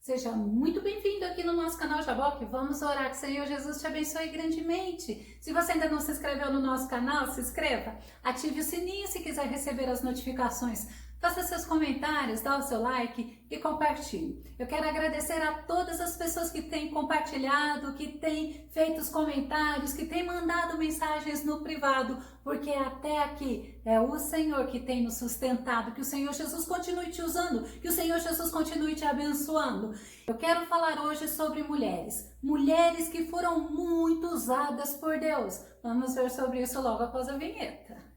Seja muito bem-vindo aqui no nosso canal Jaboque. Vamos orar que o Senhor Jesus te abençoe grandemente. Se você ainda não se inscreveu no nosso canal, se inscreva. Ative o sininho se quiser receber as notificações. Faça seus comentários, dá o seu like e compartilhe. Eu quero agradecer a todas as pessoas que têm compartilhado, que têm feito os comentários, que têm mandado mensagens no privado, porque até aqui é o Senhor que tem nos sustentado. Que o Senhor Jesus continue te usando, que o Senhor Jesus continue te abençoando. Eu quero falar hoje sobre mulheres. Mulheres que foram muito usadas por Deus. Vamos ver sobre isso logo após a vinheta.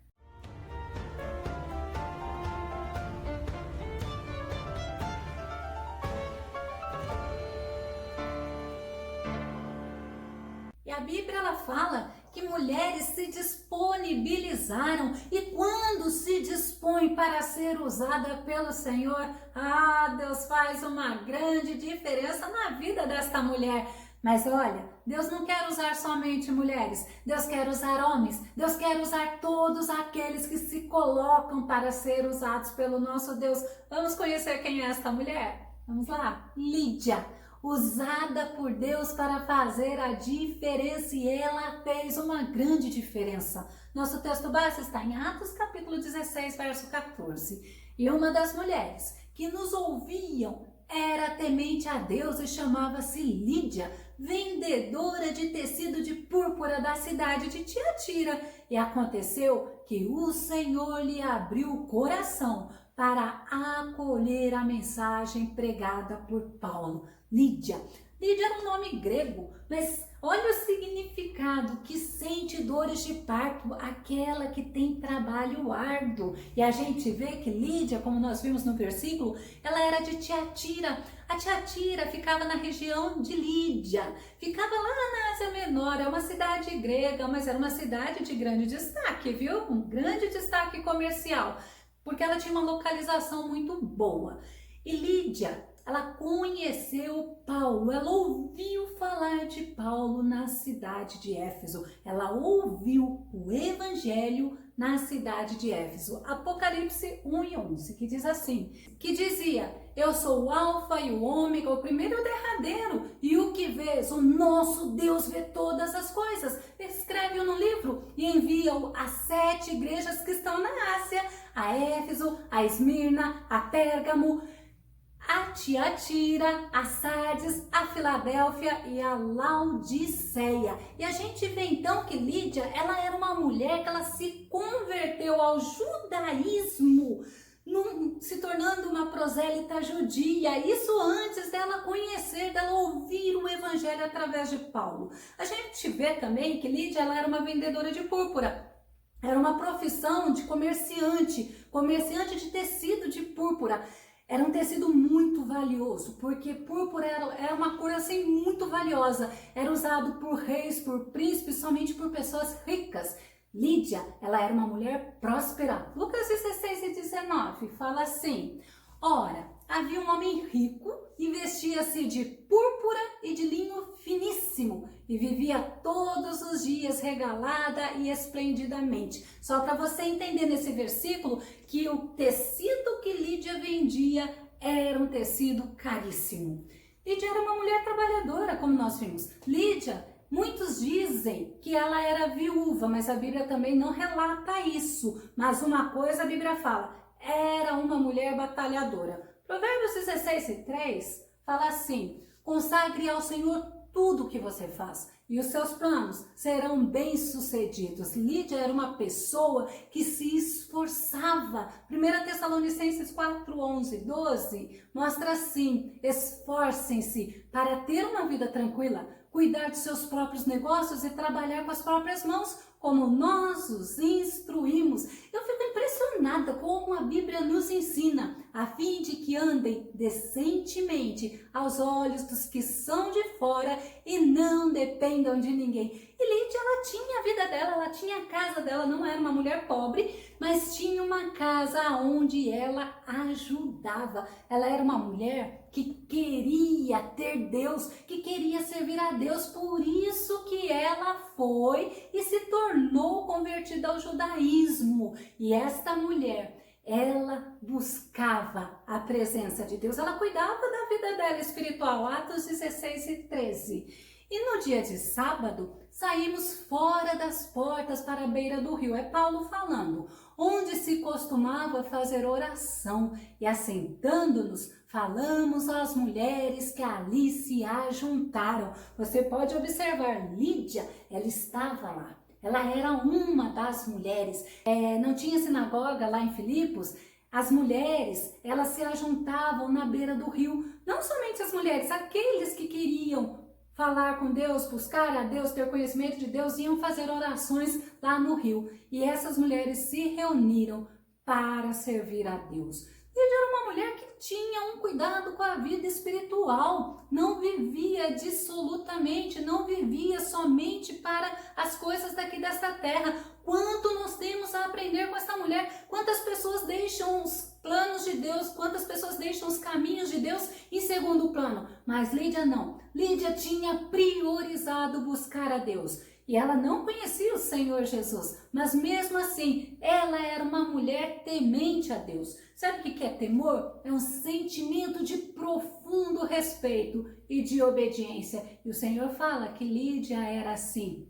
E a Bíblia ela fala que mulheres se disponibilizaram e quando se dispõe para ser usada pelo Senhor, Deus faz uma grande diferença na vida desta mulher. Mas olha, Deus não quer usar somente mulheres, Deus quer usar homens, Deus quer usar todos aqueles que se colocam para ser usados pelo nosso Deus. Vamos conhecer quem é esta mulher? Vamos lá, Lídia. Usada por Deus para fazer a diferença e ela fez uma grande diferença. Nosso texto base está em Atos capítulo 16, verso 14. E uma das mulheres que nos ouviam era temente a Deus e chamava-se Lídia, vendedora de tecido de púrpura da cidade de Tiatira. E aconteceu que o Senhor lhe abriu o coração para acolher a mensagem pregada por Paulo. Lídia. Lídia era um nome grego, mas olha o significado, que sente dores de parto, aquela que tem trabalho árduo. E a gente vê que Lídia, como nós vimos no versículo, ela era de Tiatira. A Tiatira ficava na região de Lídia, ficava lá na Ásia Menor, é uma cidade grega, mas era uma cidade de grande destaque, viu? Um grande destaque comercial, porque ela tinha uma localização muito boa. E Lídia, ela conheceu Paulo, ela ouviu falar de Paulo na cidade de Éfeso, ela ouviu o evangelho na cidade de Éfeso. Apocalipse 1:11, que diz assim, que dizia, eu sou o alfa e o ômega, o primeiro e o derradeiro, e o que vês, o nosso Deus vê todas as coisas. Escreve-o no livro e envia-o às 7 igrejas que estão na Ásia, a Éfeso, a Esmirna, a Pérgamo, a Tiatira, a Sardes, a Filadélfia e a Laodiceia. E a gente vê então que Lídia, ela era uma mulher que ela se converteu ao judaísmo, se tornando uma prosélita judia. Isso antes dela conhecer, dela ouvir o evangelho através de Paulo. A gente vê também que Lídia, ela era uma vendedora de púrpura. Era uma profissão de comerciante de tecido de púrpura. Era um tecido muito valioso, porque púrpura era uma cor assim muito valiosa. Era usado por reis, por príncipes, somente por pessoas ricas. Lídia, ela era uma mulher próspera. Lucas 16:19 fala assim, ora, havia um homem rico e vestia-se de púrpura e de linho finíssimo e vivia todos os dias regalada e esplendidamente. Só para você entender nesse versículo que o tecido que Lídia vendia era um tecido caríssimo. Lídia era uma mulher trabalhadora, como nós vimos. Lídia, muitos dizem que ela era viúva, mas a Bíblia também não relata isso. Mas uma coisa a Bíblia fala, era uma mulher batalhadora. Provérbios 16:3 fala assim, consagre ao Senhor tudo o que você faz e os seus planos serão bem-sucedidos. Lídia era uma pessoa que se esforçava. 1 Tessalonicenses 4:11-12 mostra assim, esforcem-se para ter uma vida tranquila, cuidar de seus próprios negócios e trabalhar com as próprias mãos, como nós os instruímos. Eu fico impressionada como a Bíblia nos ensina, a fim de que andem decentemente aos olhos dos que são de fora e não dependam de ninguém. E Lídia, ela tinha a vida dela, ela tinha a casa dela, não era uma mulher pobre, mas tinha uma casa onde ela ajudava. Ela era uma mulher que queria ter Deus, que queria servir a Deus, por isso que ela foi e se tornou convertida ao judaísmo. E esta mulher, ela buscava a presença de Deus, ela cuidava da vida dela espiritual. Atos 16 e 13. E no dia de sábado, saímos fora das portas para a beira do rio. É Paulo falando, onde se costumava fazer oração, e assentando-nos, falamos às mulheres que ali se ajuntaram. Você pode observar, Lídia, ela estava lá. Ela era uma das mulheres. Não tinha sinagoga lá em Filipos. As mulheres, elas se ajuntavam na beira do rio. Não somente as mulheres, aqueles que queriam falar com Deus, buscar a Deus, ter conhecimento de Deus, iam fazer orações lá no rio. E essas mulheres se reuniram para servir a Deus. Lídia era uma mulher que tinha um cuidado com a vida espiritual, não vivia dissolutamente, não vivia somente para as coisas daqui desta terra. Quanto nós temos a aprender com esta mulher? Quantas pessoas deixam os planos de Deus, quantas pessoas deixam os caminhos de Deus em segundo plano? Mas Lídia não. Lídia tinha priorizado buscar a Deus. E ela não conhecia o Senhor Jesus, mas mesmo assim, ela era uma mulher temente a Deus. Sabe o que é temor? É um sentimento de profundo respeito e de obediência. E o Senhor fala que Lídia era assim.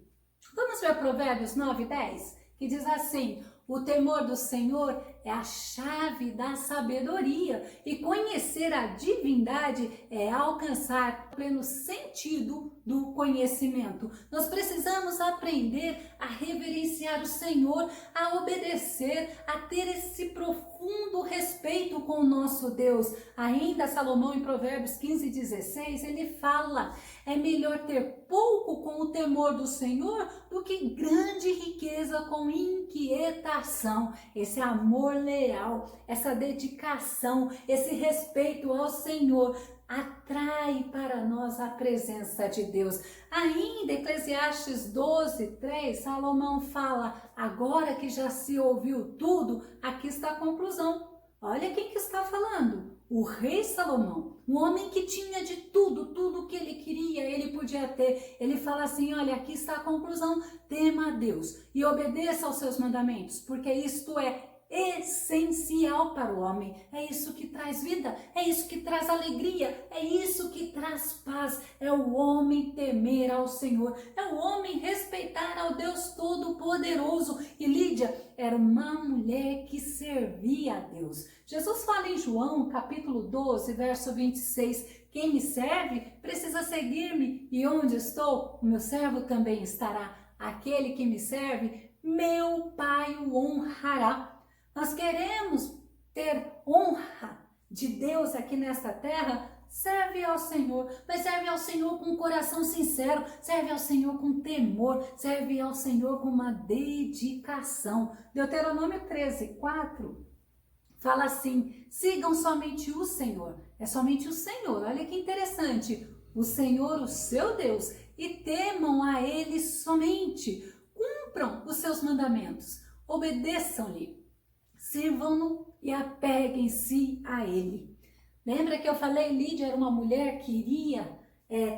Vamos ver Provérbios 9:10, que diz assim: o temor do Senhor é a chave da sabedoria, e conhecer a divindade é alcançar o pleno sentido do conhecimento. Nós precisamos aprender a reverenciar o Senhor, a obedecer, a ter esse profundo respeito com o nosso Deus. Ainda Salomão, em Provérbios 15:16, ele fala: é melhor ter pouco com o temor do Senhor do que grande riqueza com inquietação. Esse amor leal, essa dedicação, esse respeito ao Senhor atrai para nós a presença de Deus. Ainda Eclesiastes 12:3, Salomão fala: agora que já se ouviu tudo, aqui está a conclusão. Olha quem que está falando. O rei Salomão, um homem que tinha de tudo, tudo que ele queria, ele podia ter. Ele fala assim: olha, aqui está a conclusão, tema a Deus e obedeça aos seus mandamentos, porque isto é essencial para o homem. É isso que traz vida, é isso que traz alegria, é isso que traz paz. É o homem temer ao Senhor, é o homem respeitar ao Deus Todo-Poderoso. E Lídia era uma mulher que servia a Deus. Jesus fala em João, capítulo 12, verso 26, quem me serve precisa seguir-me, e onde estou, o meu servo também estará. Aquele que me serve, meu Pai o honrará. Nós queremos ter honra de Deus aqui nesta terra. Serve ao Senhor, mas serve ao Senhor com um coração sincero, serve ao Senhor com temor, serve ao Senhor com uma dedicação. Deuteronômio 13:4 fala assim: sigam somente o Senhor, é somente o Senhor. Olha que interessante, o Senhor, o seu Deus, e temam a Ele somente, cumpram os seus mandamentos, obedeçam-lhe, sirvam-no e apeguem-se a Ele. Lembra que eu falei, Lídia era uma mulher que iria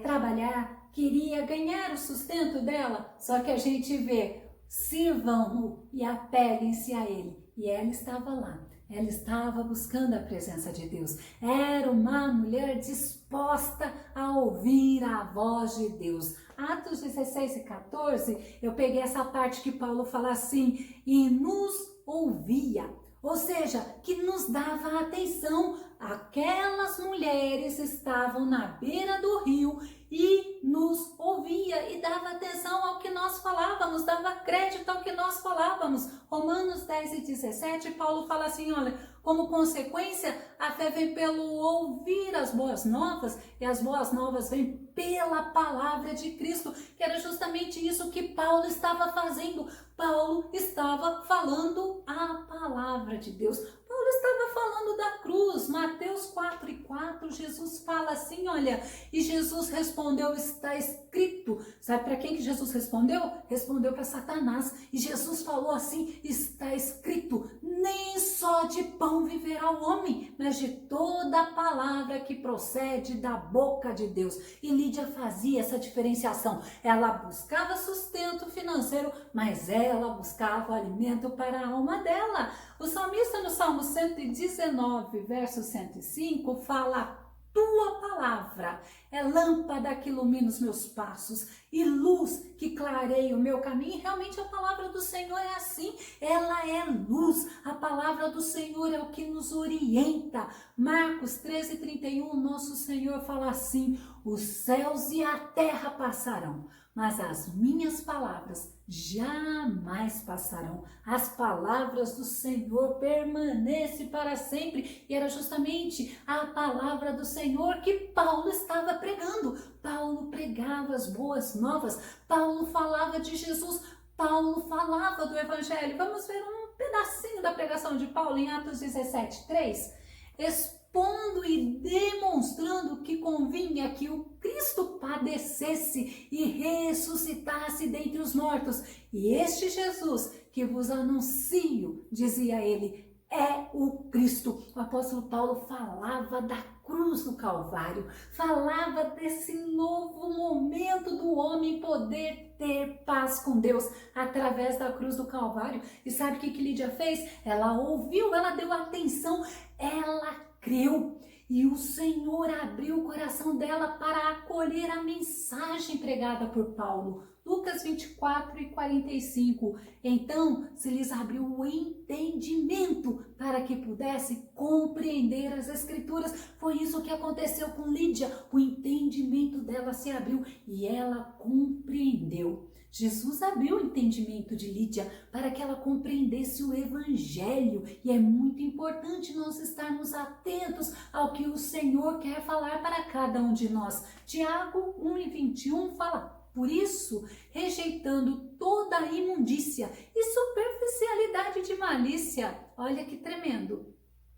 trabalhar, queria ganhar o sustento dela, só que a gente vê, sirvam-no e apeguem-se a Ele. E ela estava lá, ela estava buscando a presença de Deus. Era uma mulher disposta a ouvir a voz de Deus. Atos 16:14, eu peguei essa parte que Paulo fala assim: e nos ouvia, ou seja, que nos dava atenção. Aquelas mulheres estavam na beira do rio e nos ouvia e dava atenção ao que nós falávamos, dava crédito ao que nós falávamos. Romanos 10:17, Paulo fala assim: olha, como consequência, a fé vem pelo ouvir as boas novas, e as boas novas vêm pela palavra de Cristo, que era justamente isso que Paulo estava fazendo. Paulo estava falando a palavra de Deus. Paulo estava falando da cruz. Mateus 4:4, Jesus fala assim, olha, e Jesus respondeu: está escrito. Sabe para quem que Jesus respondeu? Respondeu para Satanás. E Jesus falou assim: está escrito, Nem só de pão viverá o homem, mas de toda a palavra que procede da boca de Deus. E Lídia fazia essa diferenciação. Ela buscava sustento financeiro, mas ela buscava o alimento para a alma dela. O salmista no Salmo 119, verso 105, fala: tua palavra é lâmpada que ilumina os meus passos e luz que clareia o meu caminho. E realmente a palavra do Senhor é assim, ela é luz. A palavra do Senhor é o que nos orienta. Marcos 13:31, nosso Senhor fala assim: os céus e a terra passarão, mas as minhas palavras jamais passarão. As palavras do Senhor permanecem para sempre. E era justamente a palavra do Senhor que Paulo estava pregando. Paulo pregava as boas novas. Paulo falava de Jesus. Paulo falava do Evangelho. Vamos ver um pedacinho da pregação de Paulo em Atos 17:3. Expondo e demonstrando que convinha que o Cristo padecesse e ressuscitasse dentre os mortos. E este Jesus que vos anuncio, dizia ele, é o Cristo. O apóstolo Paulo falava da cruz do Calvário, falava desse novo momento do homem poder ter paz com Deus através da cruz do Calvário. E sabe o que Lídia fez? Ela ouviu, ela deu atenção, ela creu. E o Senhor abriu o coração dela para acolher a mensagem pregada por Paulo. Lucas 24:45. Então se lhes abriu o entendimento para que pudesse compreender as Escrituras. Foi isso que aconteceu com Lídia. O entendimento dela se abriu e ela compreendeu. Jesus abriu o entendimento de Lídia para que ela compreendesse o Evangelho. E é muito importante nós estarmos atentos ao que o Senhor quer falar para cada um de nós. Tiago 1:21 fala: por isso, rejeitando toda a imundícia e superficialidade de malícia, olha que tremendo,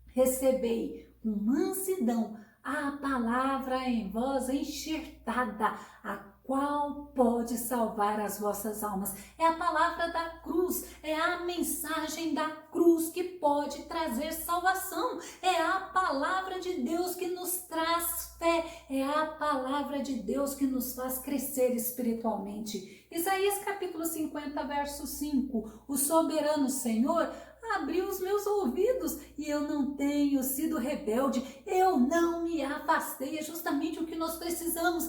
recebei com mansidão a palavra em vós enxertada, a qual pode salvar as vossas almas. É a palavra da cruz, é a mensagem da cruz que pode trazer salvação. É a palavra de Deus que nos traz fé, é a palavra de Deus que nos faz crescer espiritualmente. Isaías capítulo 50, verso 5, o soberano Senhor abriu os meus ouvidos e eu não tenho sido rebelde, eu não me afastei. É justamente o que nós precisamos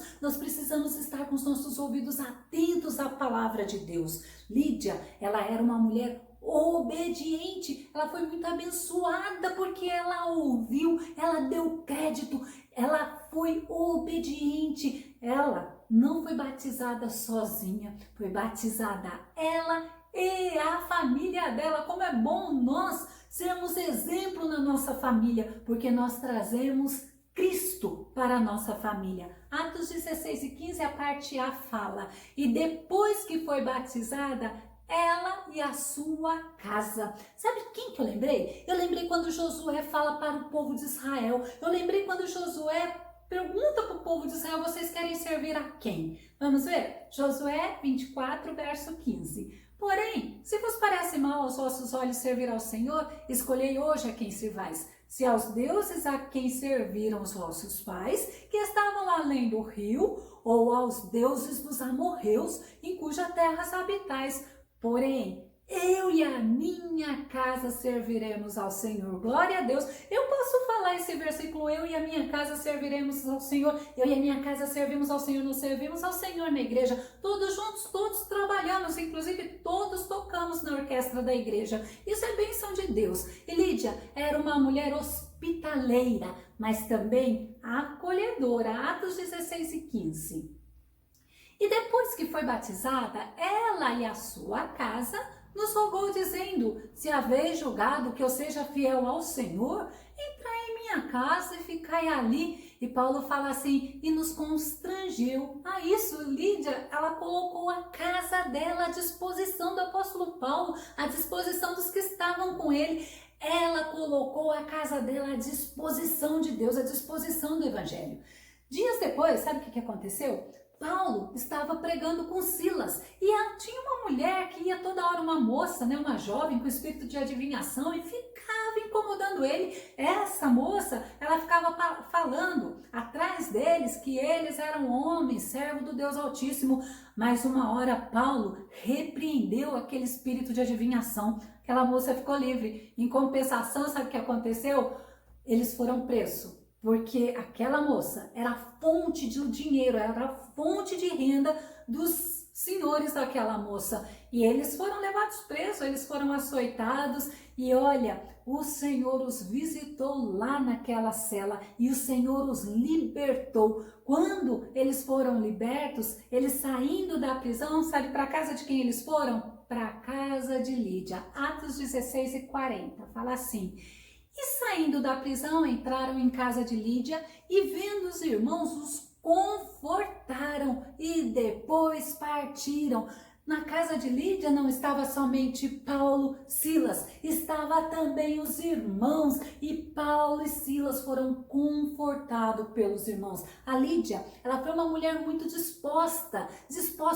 estar com os nossos ouvidos atentos à palavra de Deus. Lídia, ela era uma mulher obediente, ela foi muito abençoada porque ela ouviu, ela deu crédito, ela foi obediente, ela não foi batizada sozinha, foi batizada ela e a família dela. Como é bom nós sermos exemplo na nossa família, porque nós trazemos Cristo para a nossa família. Atos 16:15, a parte A fala: e depois que foi batizada, ela e a sua casa. Sabe quem que eu lembrei? Eu lembrei quando Josué fala para o povo de Israel. Eu lembrei quando Josué pergunta para o povo de Israel: vocês querem servir a quem? Vamos ver? Josué 24, verso 15. Porém, se vos parece mal aos vossos olhos servir ao Senhor, escolhei hoje a quem servais. Se aos deuses a quem serviram os vossos pais, que estavam além do rio, ou aos deuses dos amorreus, em cuja terra habitais. Porém, eu e a minha casa serviremos ao Senhor. Glória a Deus. Eu posso falar esse versículo: eu e a minha casa serviremos ao Senhor. Eu e a minha casa servimos ao Senhor. Nós servimos ao Senhor na igreja. Todos juntos, todos trabalhamos. Inclusive, todos tocamos na orquestra da igreja. Isso é bênção de Deus. E Lídia era uma mulher hospitaleira, mas também acolhedora. Atos 16:15. E depois que foi batizada, ela e a sua casa nos rogou, dizendo: se haveis julgado que eu seja fiel ao Senhor, entrai em minha casa e ficai ali. E Paulo fala assim: e nos constrangeu a isso. Lídia, ela colocou a casa dela à disposição do apóstolo Paulo, à disposição dos que estavam com ele. Ela colocou a casa dela à disposição de Deus, à disposição do Evangelho. Dias depois, sabe o que aconteceu? Paulo estava pregando com Silas e tinha uma mulher que ia toda hora, uma moça, né, uma jovem com espírito de adivinhação e ficava incomodando ele. Essa moça, ela ficava falando atrás deles que eles eram homens, servos do Deus Altíssimo, mas uma hora Paulo repreendeu aquele espírito de adivinhação. Aquela moça ficou livre. Em compensação, sabe o que aconteceu? Eles foram presos. Porque aquela moça era a fonte de dinheiro, era a fonte de renda dos senhores daquela moça. E eles foram levados presos, eles foram açoitados. E olha, o Senhor os visitou lá naquela cela e o Senhor os libertou. Quando eles foram libertos, eles saindo da prisão, sabe para casa de quem eles foram? Para a casa de Lídia. Atos 16:40, fala assim: e saindo da prisão, entraram em casa de Lídia e vendo os irmãos, os confortaram e depois partiram. Na casa de Lídia não estava somente Paulo, Silas, estava também os irmãos e Paulo e Silas foram confortados pelos irmãos. A Lídia, ela foi uma mulher muito disposta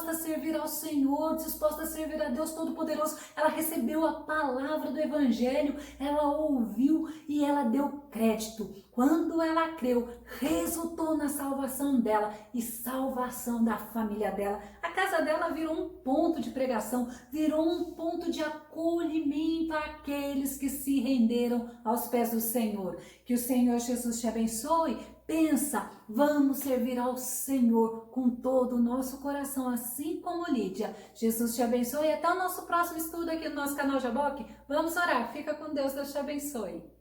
a servir ao Senhor, disposta a servir a Deus Todo-Poderoso. Ela recebeu a palavra do Evangelho, ela ouviu e ela deu crédito. Quando ela creu, resultou na salvação dela e salvação da família dela. A casa dela virou um ponto de pregação, virou um ponto de acolhimento àqueles que se renderam aos pés do Senhor. Que o Senhor Jesus te abençoe. Pensa, vamos servir ao Senhor com todo o nosso coração, assim como Lídia. Jesus te abençoe e até o nosso próximo estudo aqui no nosso canal Jaboque. Vamos orar. Fica com Deus, Deus te abençoe.